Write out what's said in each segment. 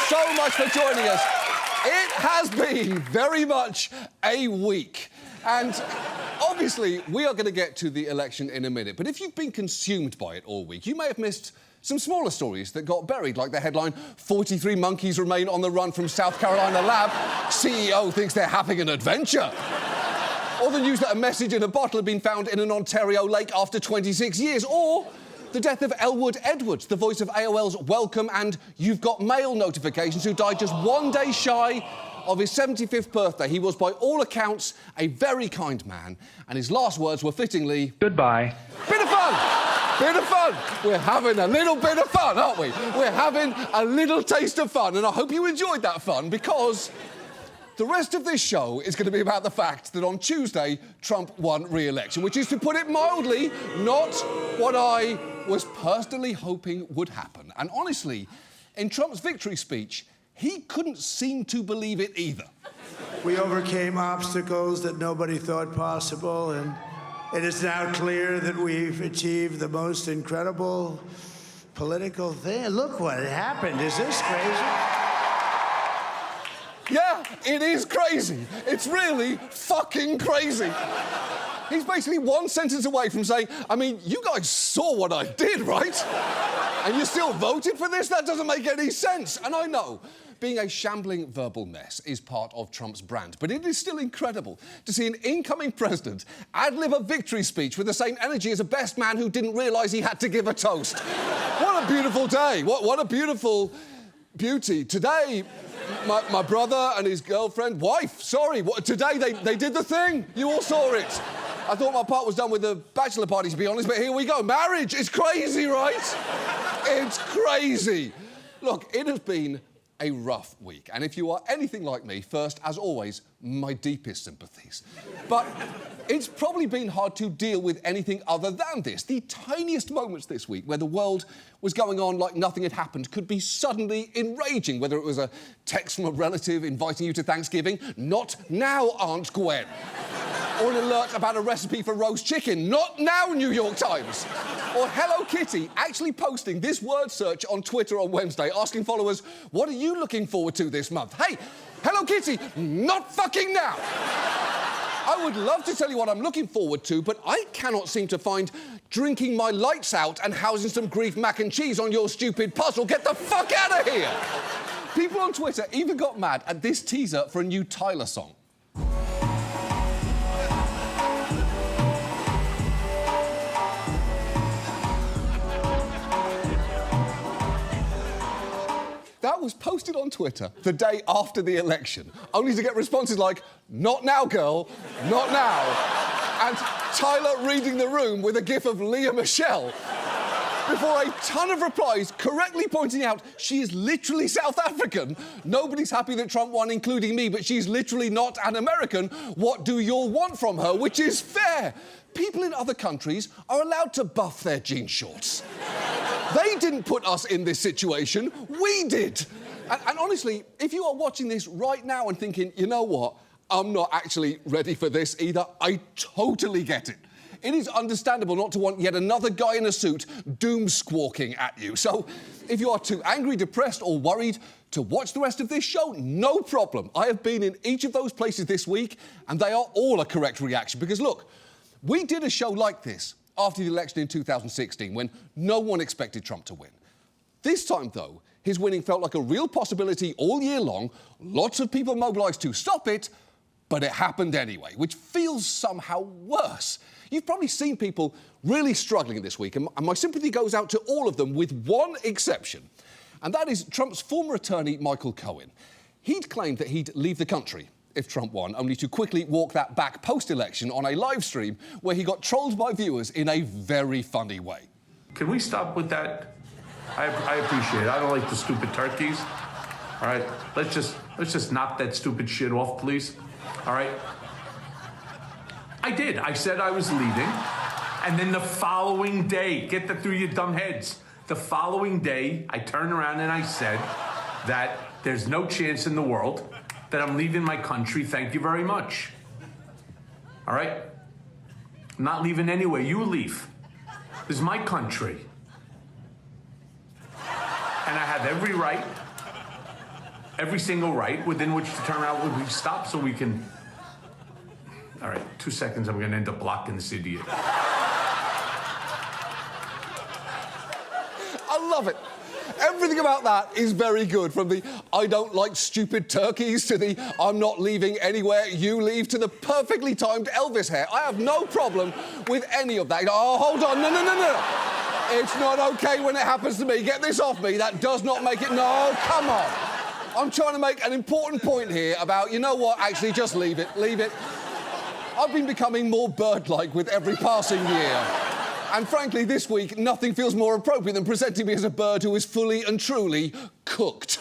so much for joining us. It has been very much a week. And obviously, we are going to get to the election in a minute. But if you've been consumed by it all week, you may have missed some smaller stories that got buried, like the headline, 43 monkeys remain on the run from South Carolina lab. CEO thinks they're having an adventure. Or the news that a message in a bottle had been found in an Ontario lake after 26 years. Or the death of Elwood Edwards, the voice of AOL's Welcome and You've Got Mail notifications, who died just one day shy of his 75th birthday. He was, by all accounts, a very kind man, and his last words were fittingly... Goodbye. Bit of fun! Bit of fun! We're having a little bit of fun, aren't we? We're having a little taste of fun, and I hope you enjoyed that fun, because the rest of this show is going to be about the fact that on Tuesday, Trump won re-election, which is, to put it mildly, not what I was personally hoping would happen. And honestly, in Trump's victory speech, he couldn't seem to believe it either. We overcame obstacles that nobody thought possible, and it is now clear that we've achieved the most incredible political thing. Look what happened. Is this crazy? Yeah, it is crazy. It's really fucking crazy. He's basically one sentence away from saying, I mean, you guys saw what I did, right? And you still voted for this? That doesn't make any sense. And I know, being a shambling verbal mess is part of Trump's brand, but it is still incredible to see an incoming president ad-lib a victory speech with the same energy as a best man who didn't realise he had to give a toast. What a beautiful day. What a beautiful beauty. Today, my brother and his wife, today they did the thing. You all saw it. I thought my part was done with the bachelor party, to be honest, but here we go. Marriage is crazy, right? It's crazy. Look, it has been a rough week, and if you are anything like me, first, as always, my deepest sympathies. But it's probably been hard to deal with anything other than this. The tiniest moments this week where the world was going on like nothing had happened could be suddenly enraging, whether it was a text from a relative inviting you to Thanksgiving, not now, Aunt Gwen. Or an alert about a recipe for roast chicken. Not now, New York Times. Or Hello Kitty actually posting this word search on Twitter on Wednesday, asking followers, what are you looking forward to this month? Hey, Hello Kitty, not fucking now. I would love to tell you what I'm looking forward to, but I cannot seem to find drinking my lights out and housing some grief mac and cheese on your stupid puzzle. Get the fuck out of here. People on Twitter even got mad at this teaser for a new Tyler song. That was posted on Twitter the day after the election, only to get responses like, not now, girl, not now. And Tyler reading the room with a gif of Leah Michelle, before a ton of replies correctly pointing out she is literally South African. Nobody's happy that Trump won, including me, but she's literally not an American. What do you all want from her? Which is fair. People in other countries are allowed to buff their jean shorts. They didn't put us in this situation, we did. And honestly, if you are watching this right now and thinking, you know what, I'm not actually ready for this either, I totally get it. It is understandable not to want yet another guy in a suit doom-squawking at you. So if you are too angry, depressed or worried to watch the rest of this show, no problem. I have been in each of those places this week, and they are all a correct reaction. Because look, we did a show like this after the election in 2016, when no one expected Trump to win. This time, though, his winning felt like a real possibility all year long. Lots of people mobilised to stop it, but it happened anyway, which feels somehow worse. You've probably seen people really struggling this week, and my sympathy goes out to all of them with one exception, and that is Trump's former attorney, Michael Cohen. He'd claimed that he'd leave the country if Trump won, only to quickly walk that back post-election on a live stream where he got trolled by viewers in a very funny way. Can we stop with that? I appreciate it. I don't like the stupid turkeys. All right, let's just knock that stupid shit off, please. All right. I did. I said I was leaving, and then the following day, get that through your dumb heads. The following day, I turned around and I said that there's no chance in the world that I'm leaving my country. Thank you very much. All right? I'm not leaving anywhere. You leave. This is my country. And I have every right every single right within which to turn around would we stop so we can. All right, 2 seconds, I'm gonna end up blocking this idiot. I love it. Everything about that is very good, from the I don't like stupid turkeys to the I'm not leaving anywhere you leave to the perfectly timed Elvis hair. I have no problem with any of that. Oh, hold on, no. It's not okay when it happens to me. Get this off me. That does not make it. No, come on. I'm trying to make an important point here about, you know what, actually, just leave it. I've been becoming more bird-like with every passing year. And frankly, this week, nothing feels more appropriate than presenting me as a bird who is fully and truly cooked.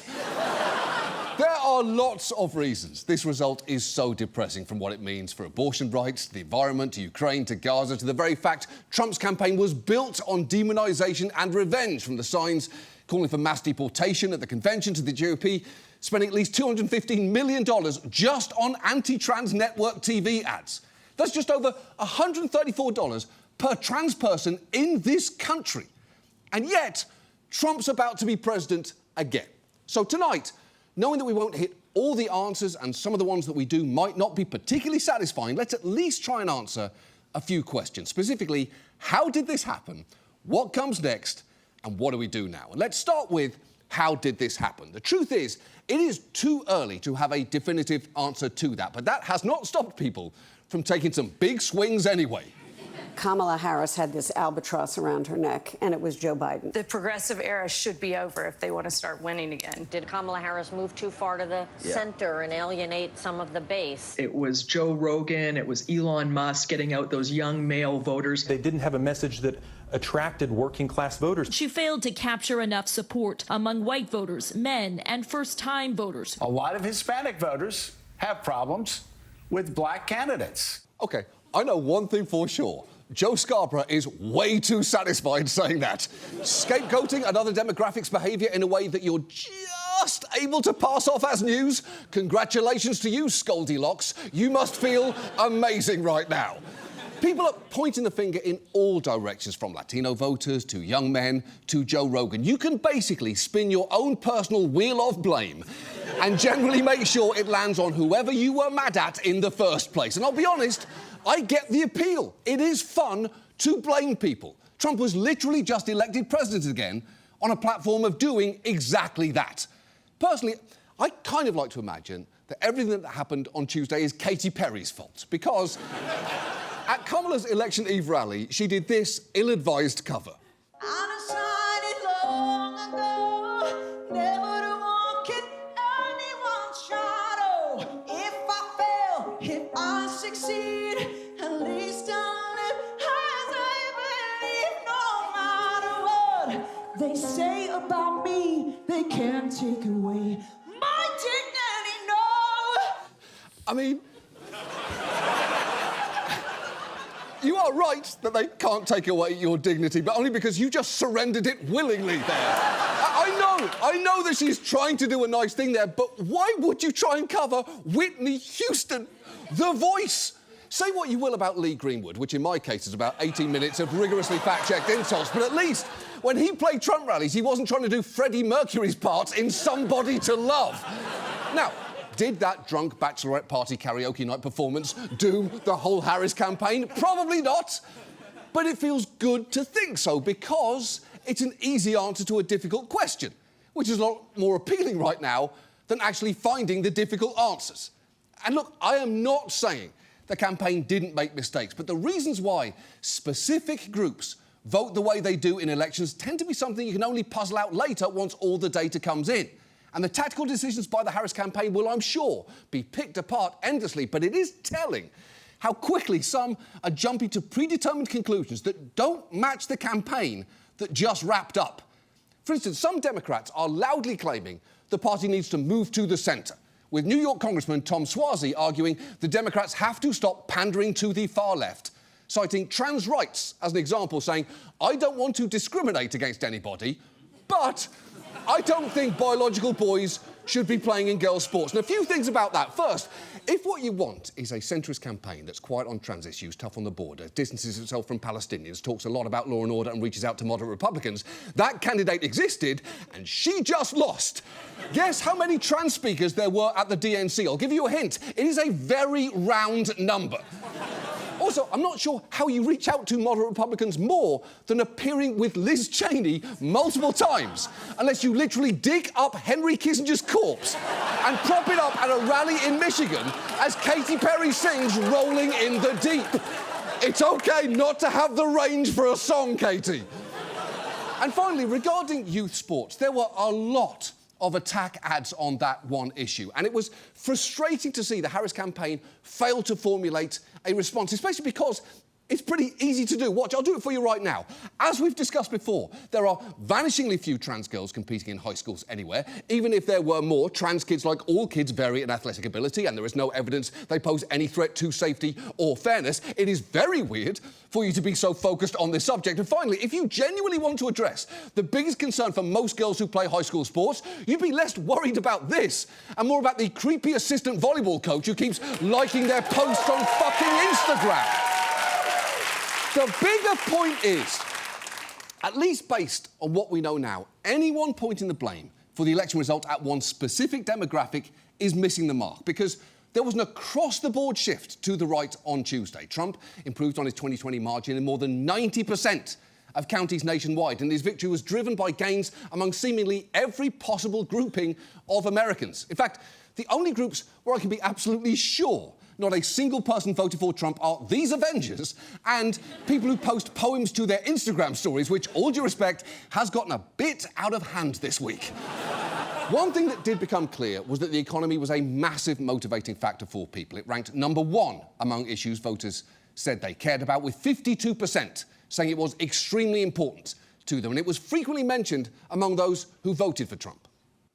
There are lots of reasons this result is so depressing, from what it means for abortion rights, to the environment, to Ukraine, to Gaza, to the very fact Trump's campaign was built on demonisation and revenge, from the signs calling for mass deportation at the convention to the GOP spending at least $215 million just on anti-trans network TV ads. That's just over $134 per trans person in this country. And yet, Trump's about to be president again. So tonight, knowing that we won't hit all the answers and some of the ones that we do might not be particularly satisfying, let's at least try and answer a few questions. Specifically, how did this happen? What comes next? And what do we do now? And let's start with, how did this happen? The truth is, it is too early to have a definitive answer to that, but that has not stopped people from taking some big swings anyway. Kamala Harris had this albatross around her neck, and it was Joe Biden. The progressive era should be over if they want to start winning again. Did Kamala Harris move too far to the center and alienate some of the base? It was Joe Rogan, it was Elon Musk getting out those young male voters. They didn't have a message that attracted working-class voters. She failed to capture enough support among white voters, men, and first-time voters. A lot of Hispanic voters have problems with black candidates. OK, I know one thing for sure. Joe Scarborough is way too satisfied saying that. Scapegoating another demographic's behaviour in a way that you're just able to pass off as news? Congratulations to you, Scoldilocks. You must feel amazing right now. People are pointing the finger in all directions, from Latino voters to young men to Joe Rogan. You can basically spin your own personal wheel of blame and generally make sure it lands on whoever you were mad at in the first place. And I'll be honest, I get the appeal. It is fun to blame people. Trump was literally just elected president again on a platform of doing exactly that. Personally, I kind of like to imagine that everything that happened on Tuesday is Katy Perry's fault, because at Kamala's election eve rally, she did this ill-advised cover. They say about me, they can't take away my dignity, no! I mean, you are right that they can't take away your dignity, but only because you just surrendered it willingly there. I know that she's trying to do a nice thing there, but why would you try and cover Whitney Houston, The Voice? Say what you will about Lee Greenwood, which in my case is about 18 minutes of rigorously fact-checked insults, but at least when he played Trump rallies, he wasn't trying to do Freddie Mercury's part in Somebody to Love. Now, did that drunk bachelorette party karaoke night performance do the whole Harris campaign? Probably not. But it feels good to think so, because it's an easy answer to a difficult question, which is a lot more appealing right now than actually finding the difficult answers. And look, I am not saying the campaign didn't make mistakes, but the reasons why specific groups vote the way they do in elections tend to be something you can only puzzle out later once all the data comes in. And the tactical decisions by the Harris campaign will, I'm sure, be picked apart endlessly, but it is telling how quickly some are jumping to predetermined conclusions that don't match the campaign that just wrapped up. For instance, some Democrats are loudly claiming the party needs to move to the centre, with New York Congressman Tom Suozzi arguing the Democrats have to stop pandering to the far left, citing trans rights as an example, saying, I don't want to discriminate against anybody, but I don't think biological boys should be playing in girls' sports. And a few things about that. First, if what you want is a centrist campaign that's quiet on trans issues, tough on the border, distances itself from Palestinians, talks a lot about law and order and reaches out to moderate Republicans, that candidate existed and she just lost. Guess how many trans speakers there were at the DNC? I'll give you a hint. It is a very round number. Also, I'm not sure how you reach out to moderate Republicans more than appearing with Liz Cheney multiple times, unless you literally dig up Henry Kissinger's corpse and prop it up at a rally in Michigan as Katy Perry sings Rolling in the Deep. It's okay not to have the range for a song, Katie. And finally, regarding youth sports, there were a lot of attack ads on that one issue. And it was frustrating to see the Harris campaign fail to formulate a response, especially because it's pretty easy to do. Watch, I'll do it for you right now. As we've discussed before, there are vanishingly few trans girls competing in high schools anywhere. Even if there were more, trans kids, like all kids, vary in athletic ability, and there is no evidence they pose any threat to safety or fairness. It is very weird for you to be so focused on this subject. And finally, if you genuinely want to address the biggest concern for most girls who play high school sports, you'd be less worried about this and more about the creepy assistant volleyball coach who keeps liking their posts on fucking Instagram. The bigger point is, at least based on what we know now, anyone pointing the blame for the election result at one specific demographic is missing the mark, because there was an across-the-board shift to the right on Tuesday. Trump improved on his 2020 margin in more than 90% of counties nationwide, and his victory was driven by gains among seemingly every possible grouping of Americans. In fact, the only groups where I can be absolutely sure not a single person voted for Trump are these Avengers and people who post poems to their Instagram stories, which, all due respect, has gotten a bit out of hand this week. One thing that did become clear was that the economy was a massive motivating factor for people. It ranked number one among issues voters said they cared about, with 52% saying it was extremely important to them, and it was frequently mentioned among those who voted for Trump.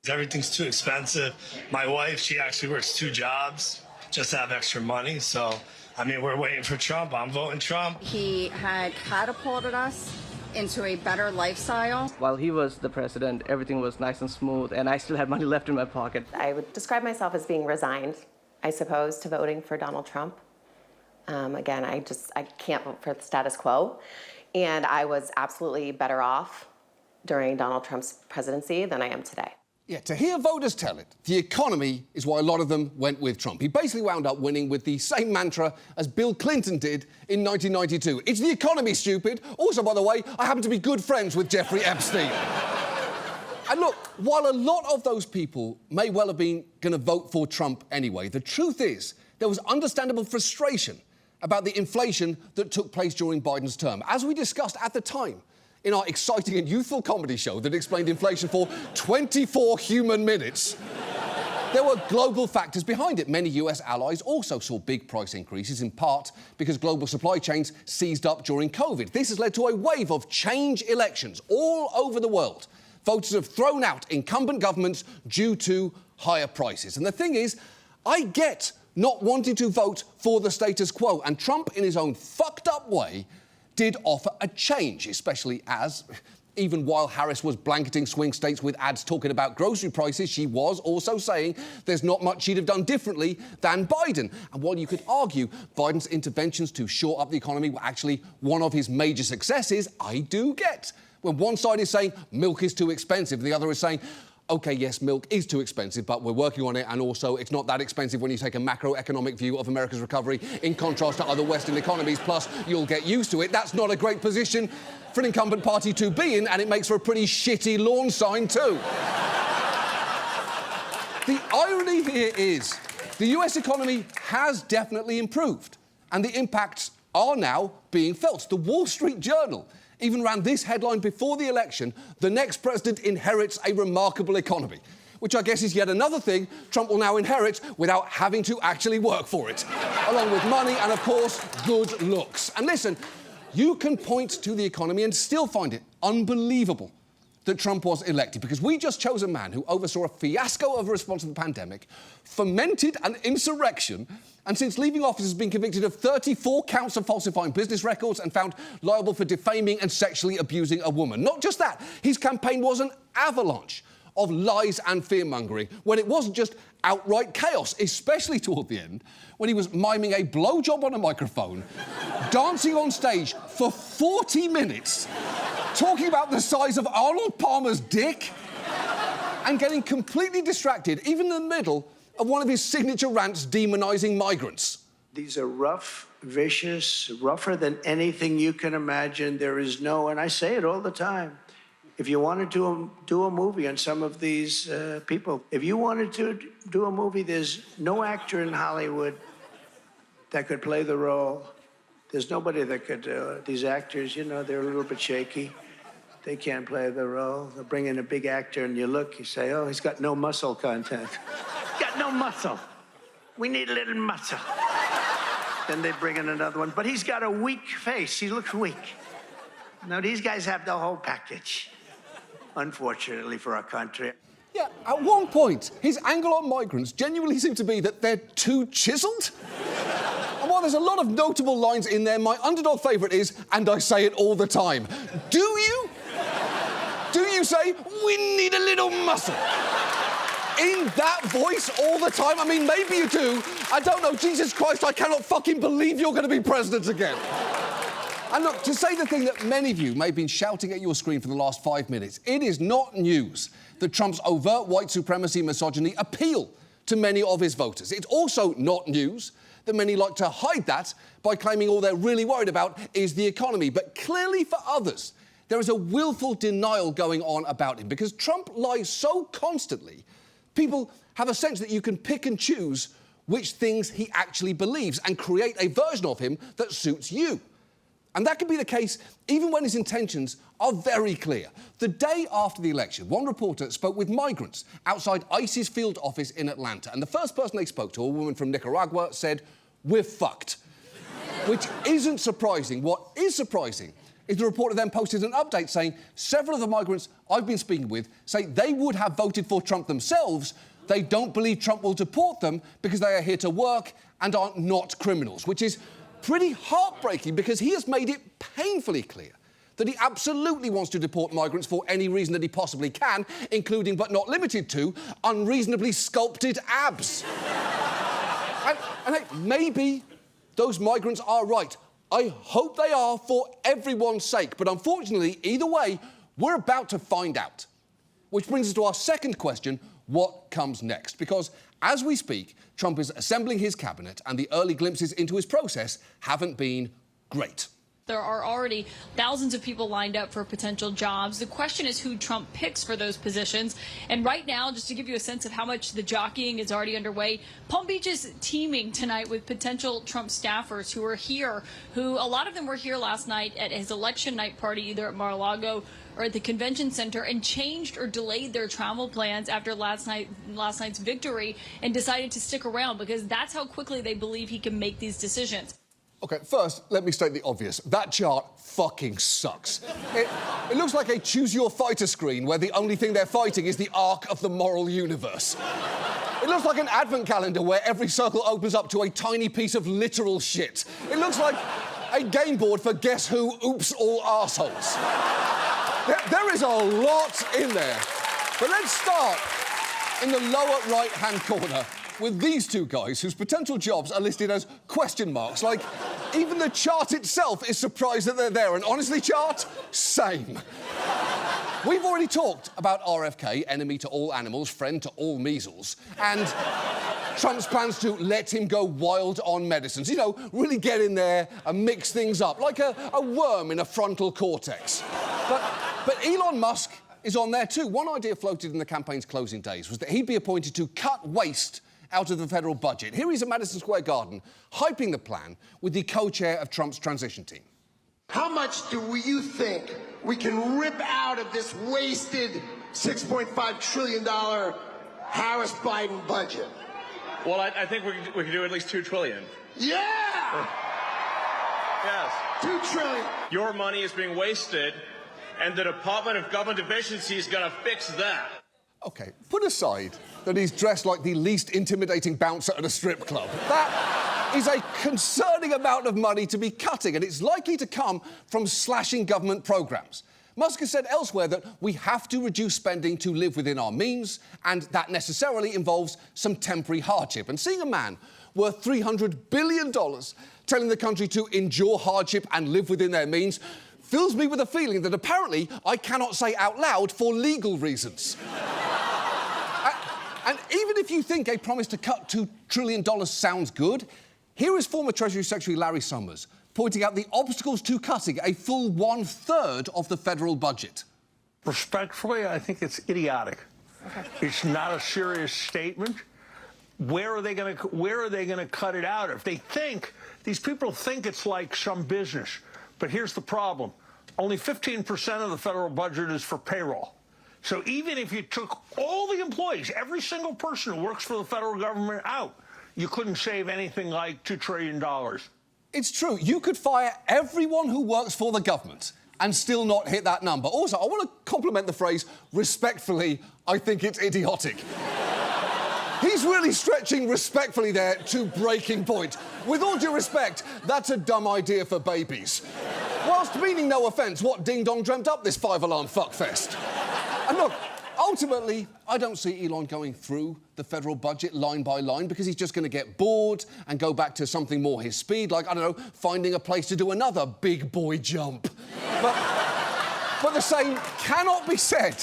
Everything's too expensive. My wife, she actually works 2 jobs just to have extra money. So, I mean, we're waiting for Trump. I'm voting Trump. He had catapulted us into a better lifestyle. While he was the president, everything was nice and smooth, and I still had money left in my pocket. I would describe myself as being resigned, I suppose, to voting for Donald Trump. Again, I can't vote for the status quo. And I was absolutely better off during Donald Trump's presidency than I am today. Yeah, to hear voters tell it, the economy is why a lot of them went with Trump. He basically wound up winning with the same mantra as Bill Clinton did in 1992. It's the economy, stupid. Also, by the way, I happen to be good friends with Jeffrey Epstein. And look, while a lot of those people may well have been going to vote for Trump anyway, the truth is there was understandable frustration about the inflation that took place during Biden's term. As we discussed at the time, in our exciting and youthful comedy show that explained inflation for 24 human minutes, there were global factors behind it. Many US allies also saw big price increases, in part because global supply chains seized up during COVID. This has led to a wave of change elections all over the world. Voters have thrown out incumbent governments due to higher prices. And the thing is, I get not wanting to vote for the status quo, and Trump, in his own fucked up way, did offer a change, especially as, even while Harris was blanketing swing states with ads talking about grocery prices, she was also saying there's not much she'd have done differently than Biden. And while you could argue Biden's interventions to shore up the economy were actually one of his major successes, I do get when one side is saying milk is too expensive and the other is saying, OK, yes, milk is too expensive, but we're working on it, and also it's not that expensive when you take a macroeconomic view of America's recovery in contrast to other Western economies, plus you'll get used to it. That's not a great position for an incumbent party to be in, and it makes for a pretty shitty lawn sign, too. The irony here is the US economy has definitely improved, and the impacts are now being felt. The Wall Street Journal even ran this headline before the election: the next president inherits a remarkable economy, which I guess is yet another thing Trump will now inherit without having to actually work for it, along with money and, of course, good looks. And listen, you can point to the economy and still find it unbelievable that Trump was elected, because we just chose a man who oversaw a fiasco of a response to the pandemic, fomented an insurrection, and since leaving office has been convicted of 34 counts of falsifying business records and found liable for defaming and sexually abusing a woman. Not just that, his campaign was an avalanche of lies and fear-mongering when it wasn't just outright chaos, especially toward the end, when he was miming a blowjob on a microphone, dancing on stage for 40 minutes, talking about the size of Arnold Palmer's dick, and getting completely distracted, even in the middle of one of his signature rants demonising migrants. These are rough, vicious, rougher than anything you can imagine. There is no, and I say it all the time, if you wanted to do a movie on some of these people, if you wanted to do a movie, there's no actor in Hollywood that could play the role. There's nobody that could do it. These actors, you know, they're a little bit shaky. They can't play the role. They'll bring in a big actor and you look, you say, oh, he's got no muscle content. He's got no muscle. We need a little muscle. Then they bring in another one, but he's got a weak face. He looks weak. No, these guys have the whole package, unfortunately for our country. Yeah, at one point, his angle on migrants genuinely seemed to be that they're too chiseled. And while there's a lot of notable lines in there, my underdog favourite is, and I say it all the time, do you? Do you say, we need a little muscle? In that voice all the time? I mean, maybe you do. I don't know. Jesus Christ, I cannot fucking believe you're going to be president again. And look, to say the thing that many of you may have been shouting at your screen for the last 5 minutes, it is not news that Trump's overt white supremacy and misogyny appeal to many of his voters. It's also not news that many like to hide that by claiming all they're really worried about is the economy. But clearly for others, there is a willful denial going on about him because Trump lies so constantly, people have a sense that you can pick and choose which things he actually believes and create a version of him that suits you. And that can be the case even when his intentions are very clear. The day after the election, one reporter spoke with migrants outside ICE's field office in Atlanta, and the first person they spoke to, a woman from Nicaragua, said, "We're fucked." Which isn't surprising. What is surprising is the reporter then posted an update saying several of the migrants I've been speaking with say they would have voted for Trump themselves. They don't believe Trump will deport them because they are here to work and are not criminals, which is pretty heartbreaking because he has made it painfully clear that he absolutely wants to deport migrants for any reason that he possibly can, including but not limited to unreasonably sculpted abs. and hey, maybe those migrants are right. I hope they are for everyone's sake. But unfortunately, either way, we're about to find out. Which brings us to our second question, what comes next? Because as we speak, Trump is assembling his cabinet and the early glimpses into his process haven't been great. There are already thousands of people lined up for potential jobs. The question is who Trump picks for those positions. And right now, just to give you a sense of how much the jockeying is already underway, Palm Beach is teeming tonight with potential Trump staffers who are here, who a lot of them were here last night at his election night party, either at Mar-a-Lago or at the convention center, and changed or delayed their travel plans after last night's victory and decided to stick around because that's how quickly they believe he can make these decisions. OK, first, let me state the obvious. That chart fucking sucks. It looks like a choose-your-fighter screen where the only thing they're fighting is the arc of the moral universe. It looks like an advent calendar where every circle opens up to a tiny piece of literal shit. It looks like a game board for Guess Who, Oops, All Arseholes. There is a lot in there. But let's start in the lower right-hand corner with these two guys whose potential jobs are listed as question marks. Like, even the chart itself is surprised that they're there. And honestly, chart, same. We've already talked about RFK, enemy to all animals, friend to all measles, and Trump's plans to let him go wild on medicines. You know, really get in there and mix things up, like a worm in a frontal cortex. But Elon Musk is on there too. One idea floated in the campaign's closing days was that he'd be appointed to cut waste out of the federal budget. Here he's at Madison Square Garden, hyping the plan with the co-chair of Trump's transition team. How much do you think we can rip out of this wasted $6.5 trillion Harris-Biden budget? Well, I think we can do at least $2 trillion. Yeah! Yes. $2 trillion. Your money is being wasted, and the Department of Government Efficiency is going to fix that. OK, put aside that he's dressed like the least intimidating bouncer at a strip club. That is a concerning amount of money to be cutting, and it's likely to come from slashing government programmes. Musk has said elsewhere that we have to reduce spending to live within our means, and that necessarily involves some temporary hardship. And seeing a man worth $300 billion telling the country to endure hardship and live within their means fills me with a feeling that apparently I cannot say out loud for legal reasons. And even if you think a promise to cut $2 trillion sounds good, here is former Treasury Secretary Larry Summers pointing out the obstacles to cutting a full 1/3 of the federal budget. Respectfully, I think it's idiotic. It's not a serious statement. Where are they going to cut it out? If they think, these people think it's like some business. But here's the problem. Only 15% of the federal budget is for payroll. So even if you took all the employees, every single person who works for the federal government out, you couldn't save anything like $2 trillion. It's true. You could fire everyone who works for the government and still not hit that number. Also, I want to compliment the phrase, respectfully, I think it's idiotic. He's really stretching respectfully there to breaking point. With all due respect, that's a dumb idea for babies. Whilst meaning no offence, what ding-dong dreamt up this five-alarm fuckfest? And look, ultimately, I don't see Elon going through the federal budget line by line because he's just going to get bored and go back to something more his speed, like, I don't know, finding a place to do another big boy jump. But the same cannot be said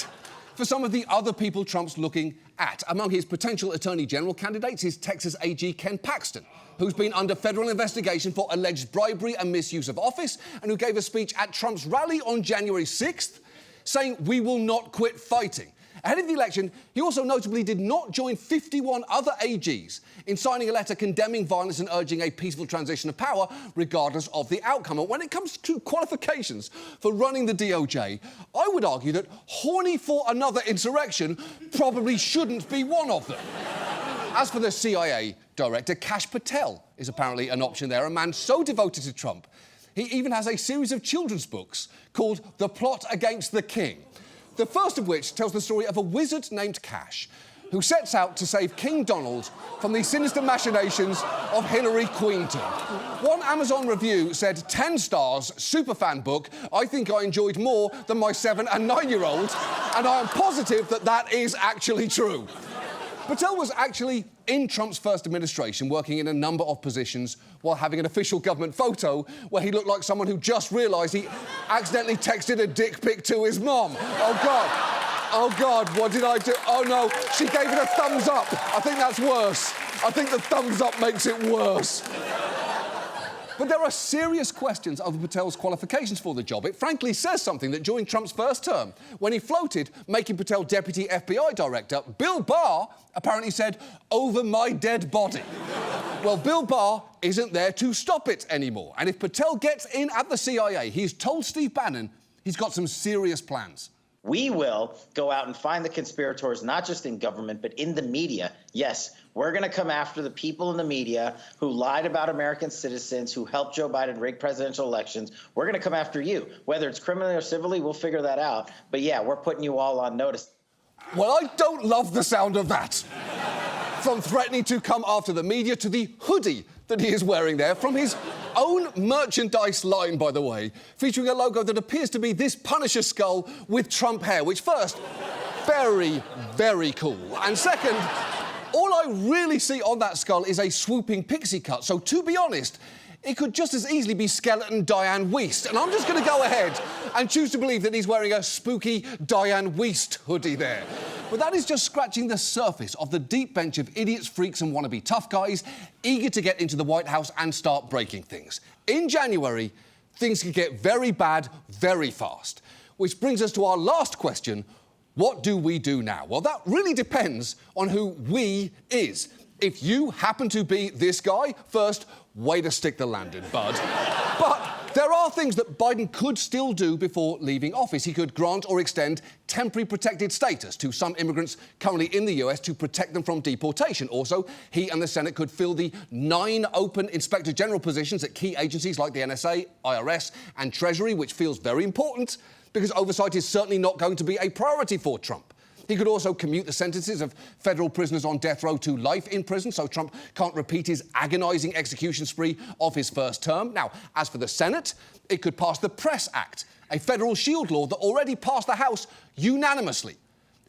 for some of the other people Trump's looking at. Among his potential Attorney General candidates is Texas AG Ken Paxton, who's been under federal investigation for alleged bribery and misuse of office, and who gave a speech at Trump's rally on January 6th, saying, "We will not quit fighting." Ahead of the election, he also notably did not join 51 other AGs in signing a letter condemning violence and urging a peaceful transition of power, regardless of the outcome. And when it comes to qualifications for running the DOJ, I would argue that horny for another insurrection probably shouldn't be one of them. As for the CIA director, Kash Patel is apparently an option there, a man so devoted to Trump, he even has a series of children's books called The Plot Against the King. The first of which tells the story of a wizard named Kash, who sets out to save King Donald from the sinister machinations of Hillary Queenton. One Amazon review said 10 stars, superfan book, I think I enjoyed more than my 7- and 9-year-olds, and I am positive that that is actually true. Patel was actually in Trump's first administration, working in a number of positions while having an official government photo where he looked like someone who just realised he accidentally texted a dick pic to his mom. Oh, God. Oh, God, what did I do? Oh, no, she gave it a thumbs up. I think that's worse. I think the thumbs up makes it worse. But there are serious questions over Patel's qualifications for the job. It frankly says something that during Trump's first term, when he floated making Patel deputy FBI director, Bill Barr apparently said, "Over my dead body." Well, Bill Barr isn't there to stop it anymore. And if Patel gets in at the CIA, he's told Steve Bannon he's got some serious plans. We will go out and find the conspirators, not just in government, but in the media. Yes, we're going to come after the people in the media who lied about American citizens, who helped Joe Biden rig presidential elections. We're going to come after you. Whether it's criminally or civilly, we'll figure that out. But yeah, we're putting you all on notice. Well, I don't love the sound of that. From threatening to come after the media to the hoodie that he is wearing there, from his own merchandise line, by the way, featuring a logo that appears to be this Punisher skull with Trump hair, which first, very, very cool. And second, all I really see on that skull is a swooping pixie cut. So, to be honest, it could just as easily be skeleton Diane Wiest. And I'm just going to go ahead and choose to believe that he's wearing a spooky Diane Wiest hoodie there. But that is just scratching the surface of the deep bench of idiots, freaks and wannabe tough guys eager to get into the White House and start breaking things. In January, things could get very bad very fast. Which brings us to our last question. What do we do now? Well, that really depends on who we is. If you happen to be this guy, first, way to stick the landing, bud. But there are things that Biden could still do before leaving office. He could grant or extend temporary protected status to some immigrants currently in the US to protect them from deportation. Also, he and the Senate could fill the 9 open Inspector General positions at key agencies like the NSA, IRS and Treasury, which feels very important because oversight is certainly not going to be a priority for Trump. He could also commute the sentences of federal prisoners on death row to life in prison so Trump can't repeat his agonising execution spree of his first term. Now, as for the Senate, it could pass the Press Act, a federal shield law that already passed the House unanimously.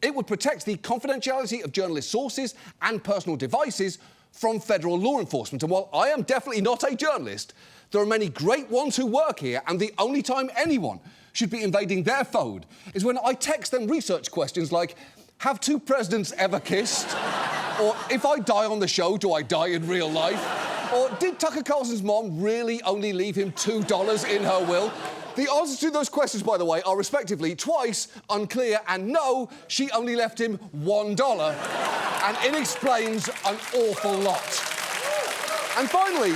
It would protect the confidentiality of journalist sources and personal devices from federal law enforcement. And while I am definitely not a journalist, there are many great ones who work here, and the only time anyone should be invading their phone is when I text them research questions like, have two presidents ever kissed? Or if I die on the show, do I die in real life? Or did Tucker Carlson's mom really only leave him $2 in her will? The answers to those questions, by the way, are respectively twice, unclear, and no, she only left him $1. And it explains an awful lot. And finally,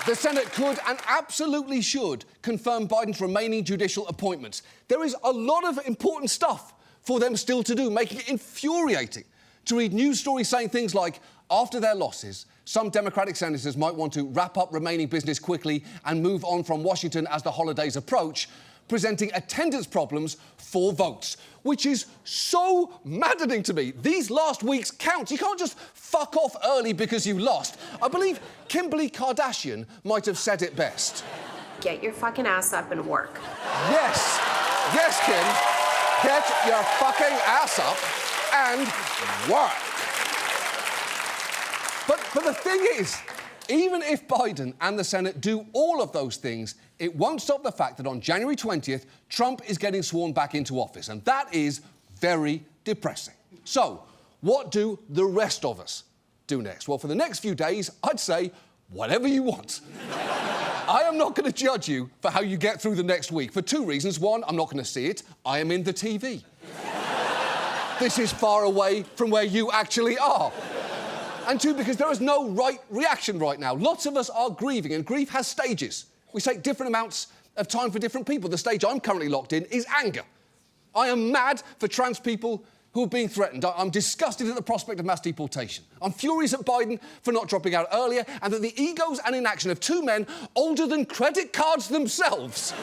the Senate could and absolutely should confirm Biden's remaining judicial appointments. There is a lot of important stuff for them still to do, making it infuriating to read news stories saying things like, after their losses, some Democratic senators might want to wrap up remaining business quickly and move on from Washington as the holidays approach, presenting attendance problems for votes, which is so maddening to me. These last weeks count. You can't just fuck off early because you lost. I believe Kimberly Kardashian might have said it best. Get your fucking ass up and work. Yes. Yes, Kim. Get your fucking ass up and work. But the thing is, even if Biden and the Senate do all of those things, it won't stop the fact that on January 20th, Trump is getting sworn back into office, and that is very depressing. So, what do the rest of us do next? Well, for the next few days, I'd say whatever you want. I am not going to judge you for how you get through the next week for two reasons. One, I'm not going to see it. I am in the TV. This is far away from where you actually are. And two, because there is no right reaction right now. Lots of us are grieving, and grief has stages. We take different amounts of time for different people. The stage I'm currently locked in is anger. I am mad for trans people who are being threatened. I'm disgusted at the prospect of mass deportation. I'm furious at Biden for not dropping out earlier, and at the egos and inaction of two men older than credit cards themselves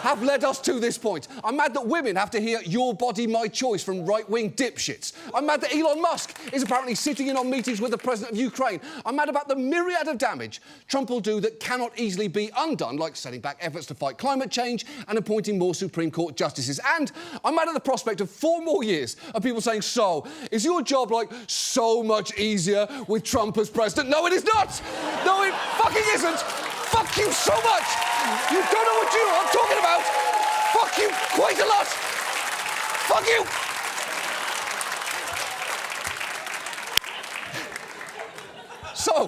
have led us to this point. I'm mad that women have to hear your body, my choice from right-wing dipshits. I'm mad that Elon Musk is apparently sitting in on meetings with the president of Ukraine. I'm mad about the myriad of damage Trump will do that cannot easily be undone, like setting back efforts to fight climate change and appointing more Supreme Court justices. And I'm mad at the prospect of 4 more years of people saying, so, is your job, like, so much easier with Trump as president? No, it is not! No, it fucking isn't! Fuck you so much! You don't know what I'm talking about! Fuck you quite a lot! Fuck you! So,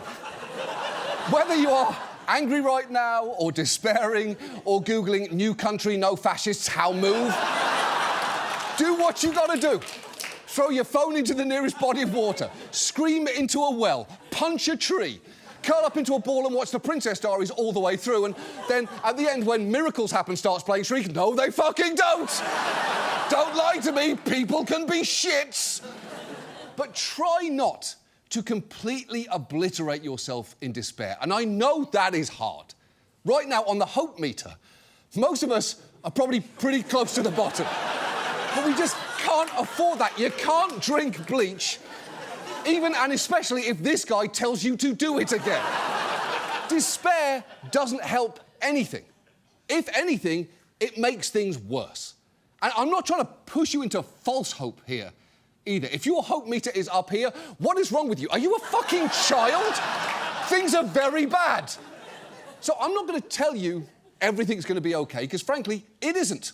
whether you are angry right now, or despairing, or Googling new country, no fascists, how move, do what you gotta do. Throw your phone into the nearest body of water, scream into a well, punch a tree, curl up into a ball and watch the Princess Diaries all the way through, and then at the end, when Miracles Happen starts playing, shriek, no, they fucking don't! Don't lie to me, people can be shits! But try not to completely obliterate yourself in despair, and I know that is hard. Right now, on the hope meter, most of us are probably pretty close to the bottom. But we just can't afford that. You can't drink bleach, even and especially if this guy tells you to do it again. Despair doesn't help anything. If anything, it makes things worse. And I'm not trying to push you into false hope here either. If your hope meter is up here, what is wrong with you? Are you a fucking child? Things are very bad. So I'm not going to tell you everything's going to be okay, because frankly, it isn't.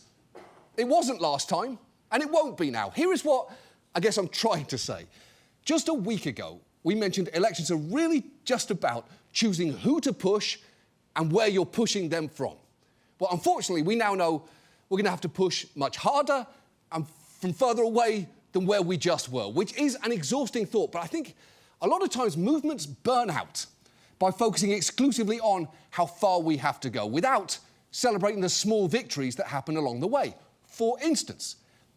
It wasn't last time, and it won't be now. Here is what I guess I'm trying to say. Just a week ago, we mentioned elections are really just about choosing who to push and where you're pushing them from. Well, unfortunately, we now know we're going to have to push much harder and from further away than where we just were, which is an exhausting thought. But I think a lot of times movements burn out by focusing exclusively on how far we have to go without celebrating the small victories that happen along the way. For instance,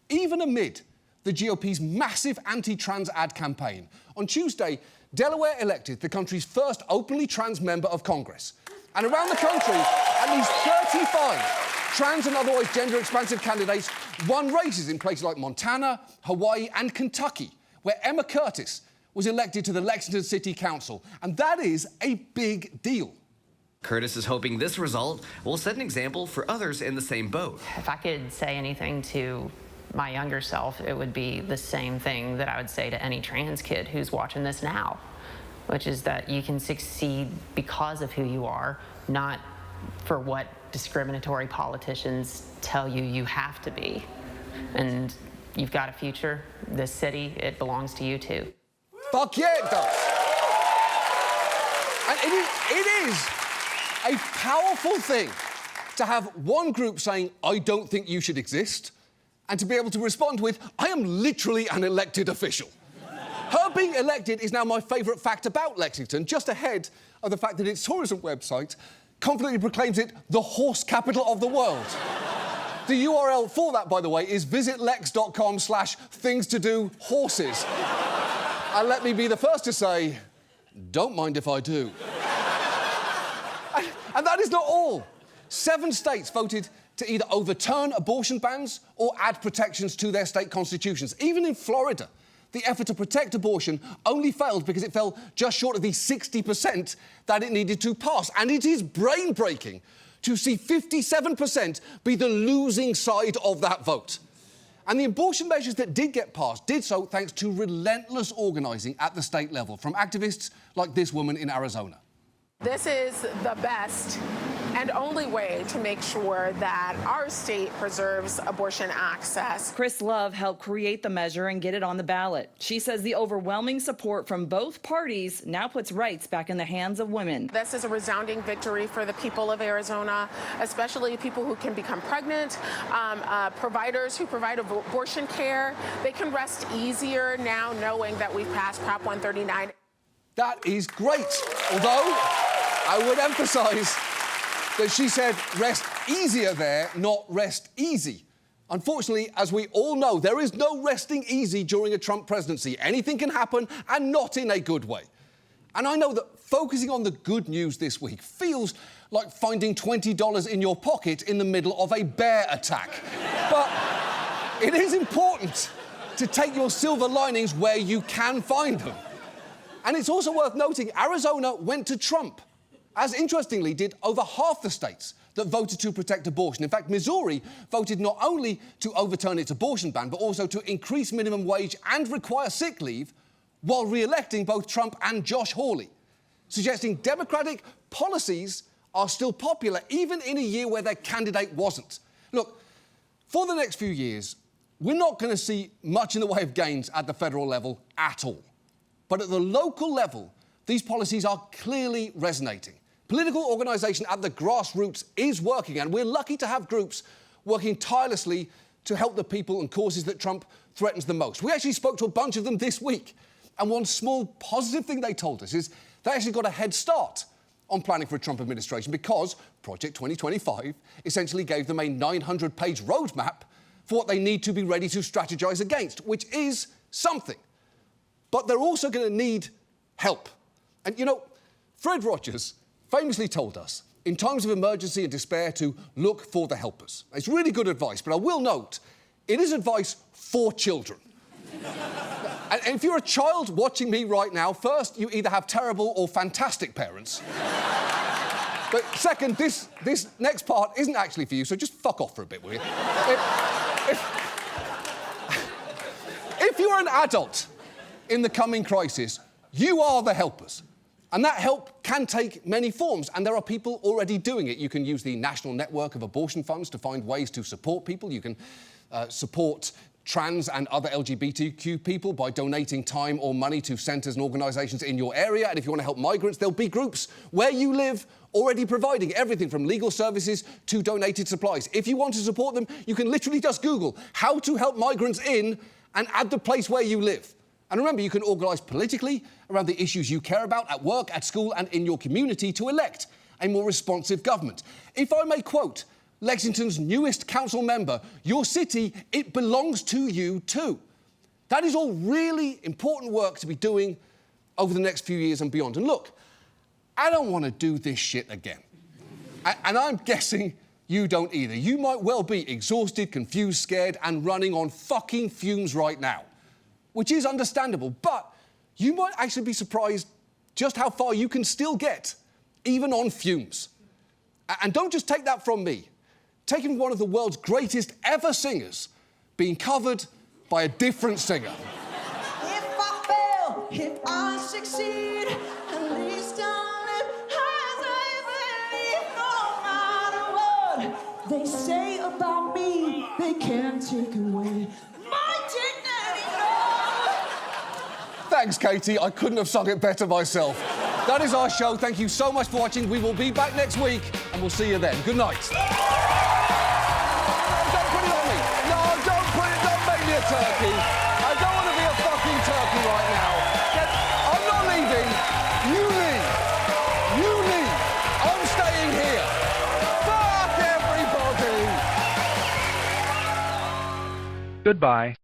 even amid the GOP's massive anti-trans ad campaign, on Tuesday, Delaware elected the country's first openly trans member of Congress. And around the country, at least 35 Trans and otherwise gender-expansive candidates won races in places like Montana, Hawaii and Kentucky, where Emma Curtis was elected to the Lexington City Council. And that is a big deal. Curtis is hoping this result will set an example for others in the same boat. If I could say anything to my younger self, it would be the same thing that I would say to any trans kid who's watching this now, which is that you can succeed because of who you are, not for what discriminatory politicians tell you you have to be. And you've got a future. This city, it belongs to you too. Fuck yeah, it does. And it is a powerful thing to have one group saying, I don't think you should exist, and to be able to respond with, I am literally an elected official. Her being elected is now my favourite fact about Lexington, just ahead of the fact that its tourism website confidently proclaims it the horse capital of the world. The URL for that, by the way, is visitlex.com/things-to-do-horses. And let me be the first to say, don't mind if I do. And that is not all. 7 states voted to either overturn abortion bans or add protections to their state constitutions. Even in Florida, the effort to protect abortion only failed because it fell just short of the 60% that it needed to pass. And it is brain-breaking to see 57% be the losing side of that vote. And the abortion measures that did get passed did so thanks to relentless organising at the state level from activists like this woman in Arizona. This is the best and only way to make sure that our state preserves abortion access. Chris Love helped create the measure and get it on the ballot. She says the overwhelming support from both parties now puts rights back in the hands of women. This is a resounding victory for the people of Arizona, especially people who can become pregnant, providers who provide abortion care. They can rest easier now knowing that we've passed Prop 139. That is great. Although, I would emphasise that she said rest easier there, not rest easy. Unfortunately, as we all know, there is no resting easy during a Trump presidency. Anything can happen, and not in a good way. And I know that focusing on the good news this week feels like finding $20 in your pocket in the middle of a bear attack. But it is important to take your silver linings where you can find them. And it's also worth noting Arizona went to Trump, as interestingly did over half the states that voted to protect abortion. In fact, Missouri voted not only to overturn its abortion ban, but also to increase minimum wage and require sick leave while re-electing both Trump and Josh Hawley, suggesting Democratic policies are still popular, even in a year where their candidate wasn't. Look, for the next few years, we're not going to see much in the way of gains at the federal level at all. But at the local level, these policies are clearly resonating. Political organisation at the grassroots is working, and we're lucky to have groups working tirelessly to help the people and causes that Trump threatens the most. We actually spoke to a bunch of them this week, and one small positive thing they told us is they actually got a head start on planning for a Trump administration because Project 2025 essentially gave them a 900-page roadmap for what they need to be ready to strategise against, which is something. But they're also going to need help. And, you know, Fred Rogers famously told us, in times of emergency and despair, to look for the helpers. It's really good advice, but I will note, it is advice for children. And if you're a child watching me right now, first, you either have terrible or fantastic parents. But second, this next part isn't actually for you, so just fuck off for a bit, will you? If you're an adult in the coming crisis, you are the helpers. And that help can take many forms, and there are people already doing it. You can use the National Network of Abortion Funds to find ways to support people. You can support trans and other LGBTQ people by donating time or money to centres and organisations in your area. And if you want to help migrants, there'll be groups where you live already providing everything from legal services to donated supplies. If you want to support them, you can literally just Google how to help migrants in and add the place where you live. And remember, you can organise politically around the issues you care about at work, at school and in your community to elect a more responsive government. If I may quote Lexington's newest council member, your city, it belongs to you too. That is all really important work to be doing over the next few years and beyond. And look, I don't want to do this shit again. And I'm guessing You don't either. You might well be exhausted, confused, scared, and running on fucking fumes right now, which is understandable, but you might actually be surprised just how far you can still get, even on fumes. And don't just take that from me. Take it from one of the world's greatest ever singers being covered by a different singer. If I fail, if I succeed, at least I'll live as I believe. No matter what they say about me, they can't take away my dignity. No. Thanks, Katie. I couldn't have sung it better myself. That is our show. Thank you so much for watching. We will be back next week, and we'll see you then. Good night. Don't put it on me. No, don't put it. Don't make me a turkey. I don't want to be a fucking turkey right now. I'm not leaving. You leave. You leave. I'm staying here. Fuck everybody. Goodbye.